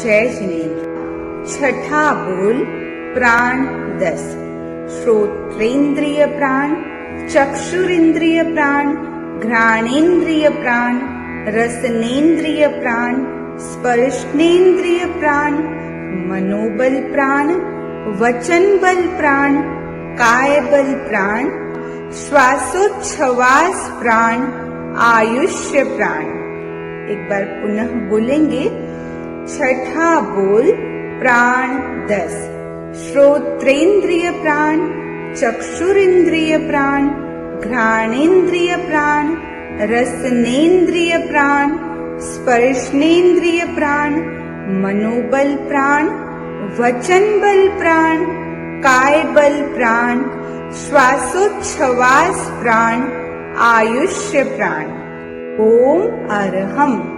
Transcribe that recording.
जय जिनेन्द्र। छठा बोल प्राण 10। श्रोत्रेंद्रिय प्राण, चक्षुरेंद्रिय प्राण, घ्राणेन्द्रिय प्राण, रसनेन्द्रिय प्राण, स्पर्शनेन्द्रिय प्राण, मनोबल प्राण, वचन बल प्राण, काय बल प्राण, श्वासोच्छ्वास प्राण, आयुष्य प्राण। एक बार पुनः बोलेंगे। छठा बोल प्राण 10। श्रोत्रेंद्रिय प्राण, चक्षुरेंद्रिय प्राण, घ्राणेन्द्रिय प्राण, रसनेन्द्रिय प्राण, स्पर्शनेन्द्रिय प्राण, मनोबल प्राण, वचन बल प्राण, काय बल प्राण, श्वासोच्छ्वास प्राण, आयुष्य प्राण। ओम अरहम।